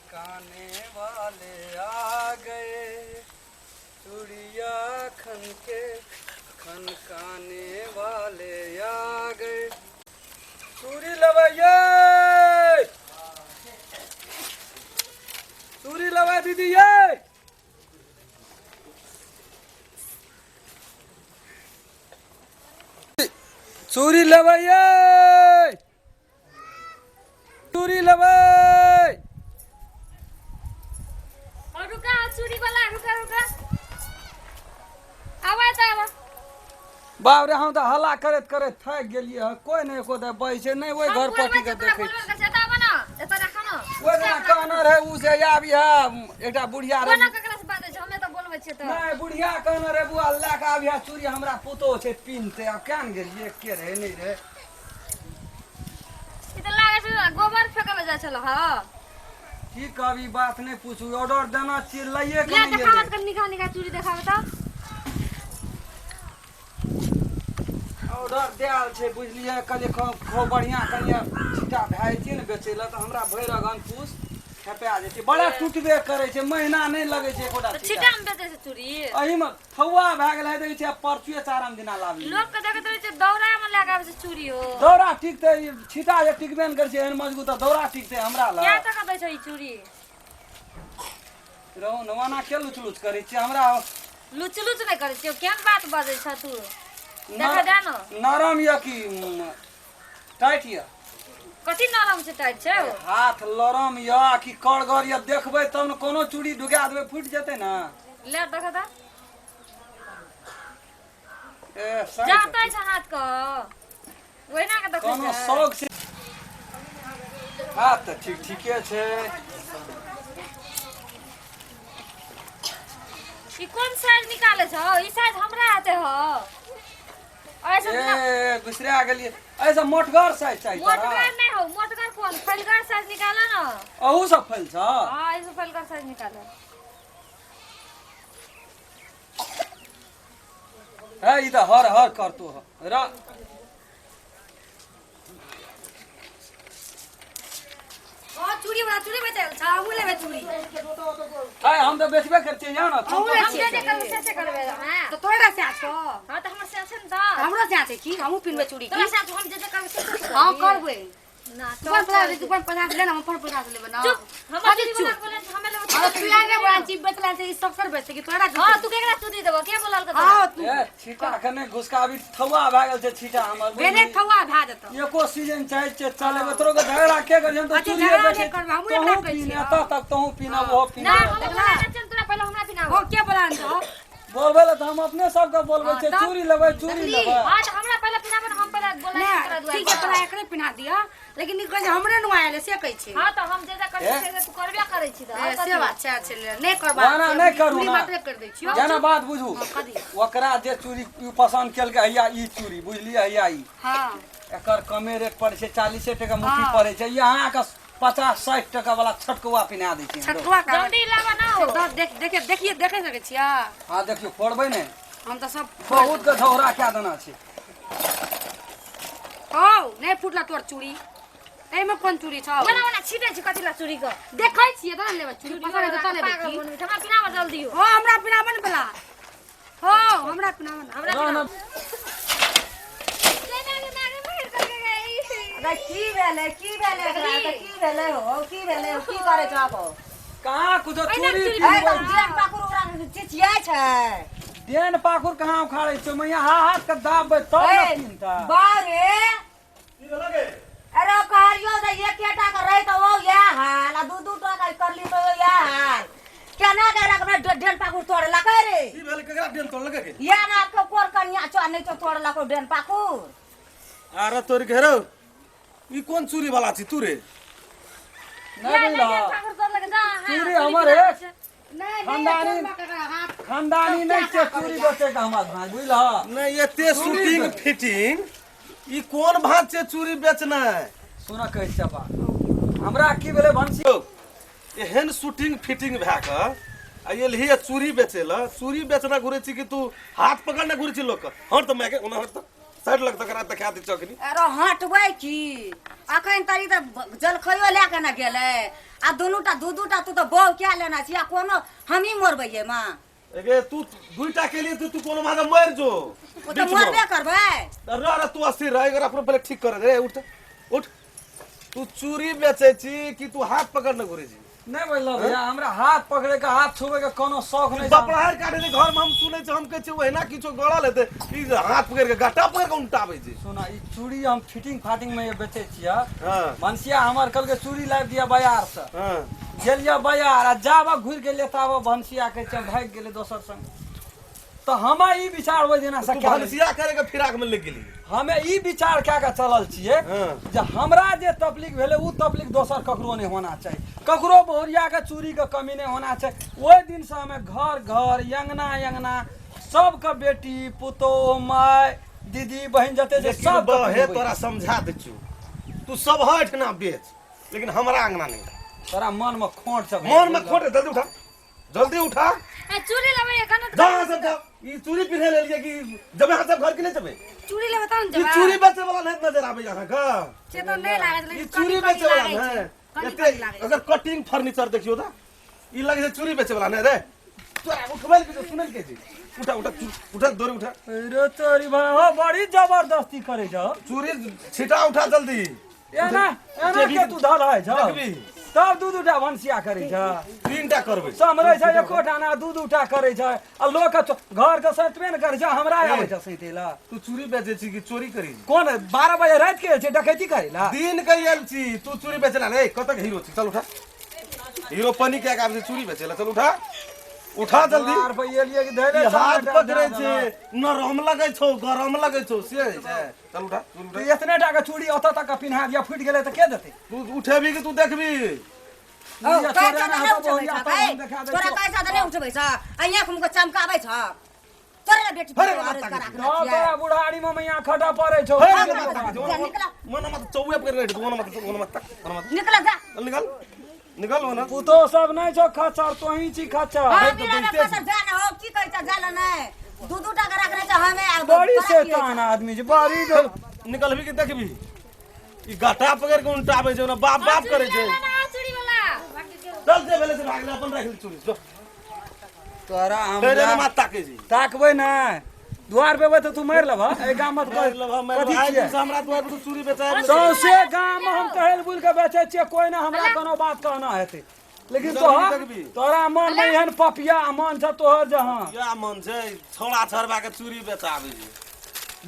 खनकाने वाले आ गए, चूड़िया खन के खनकाने वाले आ गए। चूड़ी लवाइए, चूड़ी लवा दीदी ये। चूड़ी लवाइए, चूड़ी लवाई। रुका चूड़ी वाला रुका रुका आवा त आवा बाप रे हम तो हल्ला करत करत थक गेलिए ह। कोई नहीं को दे बैसे नहीं ओए घर पटी के देखे एता बना एता रखा न ओए ना कहना रहे उ से आबी ह एकटा बुढ़िया रे कोना ककरा से बात छै हमे त बोलबै छै त नहीं बुढ़िया कहना रे बुआ ला के आबी ह चूड़ी हमरा पुतो छै पिनते अब केन गेलिए के रे नहीं रे ई त लागे छै गोबर फेकल जा छल ह की कभी बात नहीं पूछू ऑर्डर देना चाहिए लाइए के ले नहीं देखावत कर निकाल निकाल चूड़ी देखाव त ऑर्डर देल छै बुझलिए कले खो बढ़िया कनिया छिटा भाई छै न बेचेला त हमरा भैर अगन पूछ खेपा जेतै बड़ा टूटबे करे छै महीना नहीं लगे छै एकोटा छिटा में बेचे छै चूड़ी अही में थौआ भ गेल है देखै छै परचुए चारम दिना लाबी लोग के देखत रहे छै दौरा में लगा आबै छै चूड़ी हो दौरा टिकते छिटा जे टिकबे न करे छै एहन मजबूत दौरा टिकते हमरा ला क्या टका दै छै ई चूड़ी रहू नवाना के लुच लुच करे छै हमरा लुच लुच नहीं करे छै केन बात बाजै छ तू देखा दे न नरम या कि टाइट या कथि नरम से टाइट छै हाथ लरम या कि कड़गर या देखबै तब न कोनो चूड़ी ढुका देबै फूट जेतै न ले देखा दा ए सही जाता है हाथ को ओहिना के देखै कोनो छै शौक से हाथ त ठीक ठीके छै ई कोन साइज निकाले छ ई साइज हमरा आते ह ऐसा ए गुसरा गेलिए ऐसा मोटगर साइज चाहिए मोटगर नहीं हो मोटगर कोन फलगर साइज निकाला ना अहू सब फल छ हां ऐसा फलगर साइज निकाला है ई त हर हर करतो ह र ओ चूड़ी बेचल छ हमू लेबे चूड़ी है हम त बेचबे करते जान न हम जे कर से करबे हां तो तोरा से आछो हां त हमर से छै न त हमरो से आछे की हमहू पिनबे चूड़ी तोरा की से हम जे करबे से हां करबे ना तू पर पड़ा तू पर पड़ा ले ना हम पर पड़ा लेबे ना चुप हमर चूड़ी वाला बोले हमें लेबे अरे तू आगे बड़ा चीज बेचला से ई सब कर बेचते कि तोरा हां तू केकरा चूड़ी देबो के बोलल के हां तू ए छीटा कने घुसका अभी थौआ भ गेल छै छीटा हमर बेने थवा भा जतो एको सीजन चाहे छै चलेबे तोरो के झगड़ा के कर हम तो अच्छा, चूड़िए झगड़ा बेचे नहीं करबे, हमहूँ एकरा कहै छियै। तब तक तहू पीना वो ना पीना हम तोरा पहले हमरा पिनाबो हो के बोला न बोलबे ल त हम अपने सब के बोलबे हाँ, छै तब? चूड़ी लेबै चूड़ी देखली? लेबै हां त हमरा पहले पिनाबो हम पहले बोलै तोरा ने दुआ ठीक है तोरा एकरे पिना दिया लेकिन ई कहे हमरे नु आएले से कहै छै हां त हम जे करबे से तू करबे करै छी त से बात छै अच्छे नहीं करबा ना, नहीं करू पूरी ना। बात कर दै छियो जाना बात बुझू हाँ, कथी? ओकरा जे चूड़ी पसंद केलकै हैया ई चूड़ी बुझलिए हैया ई हां एकर कमे रेट पड़े छै 40 टका मुट्ठी हाँ। पड़े छै यहाँ के 50-60 टका वाला छटकुआ पिना दै छै छटुआ का जल्दी लावा ना हो तो देखिए देखे सके छिया हाँ देखियो फोड़बै ने हम तो सब बहुत के झोरा क्या देना छै हो नहीं फुटला तोर चूड़ी ए में कौन चूड़ी छ ओना ओना छिटे छी कथिला चूड़ी क देखै छियै त लेबे चूड़ी पसंद है त लेबे की हमरा पिनाबो जल्दी हो हो हमरा पिनावन बला हो हमरा पिनावन हमरा ना, ना, अरे की भेले हो की करे छाको कहाँ कुछ चूड़ी ए पिनबै तो जेन पाकुर ओकरा चिचिया छै देन पाखुर कहाँ उखाड़े छै मैया हाथ के दाबबै तब ए न पिनता बारे अरे कहलियो त एक एटा के रही त ओ या हाल आ दू दू टका करली त ओ या हाल केना के रखबे डेन पाकुर तोड़ लकै रे की भेल केकरा देन तोड़ लगे या ना के कोर कन्या छ नहीं तो तोड़ लको डेन पाकुर अरे तोर घेरो ई कौन चूरी वाला छी तू रे नहीं बुझला चूड़ी हमर है खानदानी खानदानी नहीं छै चूड़ी बेचे के हमर भाई बुझला नहीं एते शूटिंग फिटिंग ई कौन भात से चूरी बेचना है सुन कहै छै बात हमरा की भेलै भंसी एहन शूटिंग फिटिंग भए क आ एलही चूरी बेचेला चूड़ी बेचना घुरे छी कि तू हाथ पकड़ना घुरे छी लोग हट त मैं के ओना हट त साइड लग तक देखा दी चकनी अरे हटबै की अखन तरी त जलखइयो लेके न गेलै आ दुनूटा दू-दूटा तू त बौ क्या लेना छी आ कोनो हमही मोरबै ये मां एगे तू दुईटा के लिए तू कोनो मागा मर जो ओ त मोरबे करबै रे तू अस्थिर रह एकर अपनो पहले ठीक कर दे उठ उठ तू चूरी बेचे छी कि तू हाथ पकड़ न घुरे छी नहीं बोल भैया हमरा हाथ पकड़े का हाथ छुए का कोनो शौक नहीं बपड़ार काटे के घर में हम सुनै छी हम कहै छी ओहिना किछो गड़ल हेतै ई हाथ पकड़ के गाटा पकड़ के उल्टाबै छी सुना ई चूड़ी हम फिटिंग फाटिंग में ये बेचे छिया हां भंसिया हमर कल के चूड़ी लाइव दिया बाजार से हां गेलिया बाजार आ जावा घुर के लेता वो भंसिया के चल भाग गेले दोसर संग तो हम ई विचार होय देना तू सके भनसिया करे के फिराक में लग गेली हमें ई विचार क्या का चलल छिए हाँ। जे हमरा जे तबलीग भेले उ तबलीग दोसर ककरो नहीं होना चाहिए ककरो बहुरिया के चूड़ी के कमी नहीं होना चाहिए ओहि दिन से हमें घर घर यंगना यंगना सबके बेटी पुतोह माय दीदी बहन जते जे सब हे तोरा समझा दे छु तू सब हट ना बेच लेकिन हमरा अंगना नहीं तोरा मन में खोट सब मन में खोट जल्दी उठा ए चूड़ी लेबै एखन जा सब जा ई चूड़ी पिन्हे ले लिए कि जबे हाथ सब घर के नहीं जबे चूड़ी लेबै तहन ई जबा चूड़ी बेचे वाला नहीं नजर आवे यहाँ का से तो नहीं लागत ई लेकिन चूड़ी कनी बेचे वाला लागै छै। है कनी एते लागै छै। अगर कटिंग फर्नीचर देखियो त ई लगे छै चूड़ी बेचे वाला नहीं रे तोरा उठबल के सुनल के जी उठा उठा उठा दौड़ उठा रे तोरी भाई हो बड़ी जबरदस्ती करे छ चूड़ी छिटा उठा जल्दी एना एना के तू धर है छ देखबी तब दू दूटा भंसिया करे छ तीनटा करबै समरे छै एकोटा ना दू दूटा करे छै आ लोक घर के सतबे न करे छै हमरा आवे छै सैतेला तू चूड़ी बेचे छी कि चोरी करी कोन 12 बजे रात के छै डकैती करेला दिन के आयल छी तू चूड़ी बेचला रे कतक हीरो छी चल उठा हीरो पनी के आबे चूड़ी बेचेला चल उठा उठा जल्दी यार भैया लिए कि धैले ई हाथ पकड़े छै नरम लगे छौ गरम लगे छौ से छै चल उठा चूड़ी तो उठा इतने टा के चूड़ी ओत तक पिन्हा दिया फुट गेले त के देते तू उठेबी कि तू देखबी ओ पैसा त नै उठबै छ भाइ तोरा पैसा त नै उठबै छ आ यहाँ मुको चमकाबै छ तोरा बेटी अरे अरे मत ताकी। तो तोरा बुढ़ाड़ी में मैया खटा पड़े छौ मन मत चौवे पर रह मन मत निकल जा निकल निकल वना पुतो सब नहीं छौ खचर तोही छी खचर हां बिना में कसर जाना हो की कहै छ जाला नै दू-दू टा के रखने छ हमें बड़ी शैतान आदमी छै बड़ी निकलबी कि देखबी ई गाटा पकड़ के उल्टाबै छै ना बाप बाप करे छै चूड़ी वाला चल दे भेले से भागले अपन राख ले चूड़ी जो तोरा तेरे हमरा मात ताके जी ताकबै ना द्वार पे तो तू मार लेबा ए गाम मत कर कथी छियै हमरा द्वार पर चूड़ी बेचाय सौसे गाम में हम कहल बुल के बेचे छियै कोई ना हमरा कोनो बात कहना हेतै लेकिन तोरा मन में एहन पपिया मन छ तोहर जहां या मन छै छोड़ा छरबा के चूड़ी बेचाबै छै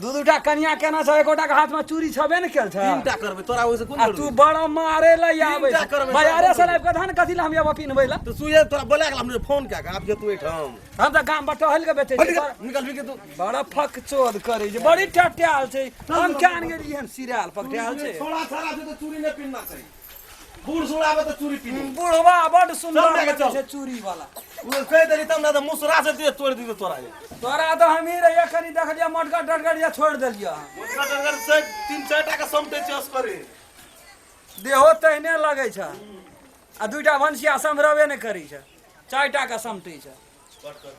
दू दूटा कन्या केना छ एकोटा के हाथ में चूड़ी छबे न केल छ तीनटा करबै तोरा ओइ से कोन आ तू बड़ा मारे ल आबै तीनटा करबै, बाजारे से लाइब के धान कथि ल हम ये पिनबै ल तो सुये तोरा बोला गेल हमने फोन क्या आब जे तू एठम हम त गाम बटहल के बेचे छियै निकलबी कि तू बड़ा फक चोद करे छै बड़ी टट्याल छै हम कान गेली हन सिरियाल पकट्याल छै छोड़ा छरा से तो चूड़ी नहीं पिनना चाहिए बूढ़ सुड़ावे तो चूड़ी पिनी बुढ़वा बड़ सुंदर चल लेके लगे चल। छै चूड़ी वाला वो कह देली तब ना तो मुसरा से दे तोड़ दी तोरा ये तोरा तो हम ही रहिया कनी देख लिया मोटका टटकड़िया छोड़ देलिया मुसरा डगर से 3-4 टाका समटे चस करे देहो तहने लगे छै आ दूटा भंसिया समरबे नहीं करी छै 4 टाका समटै छै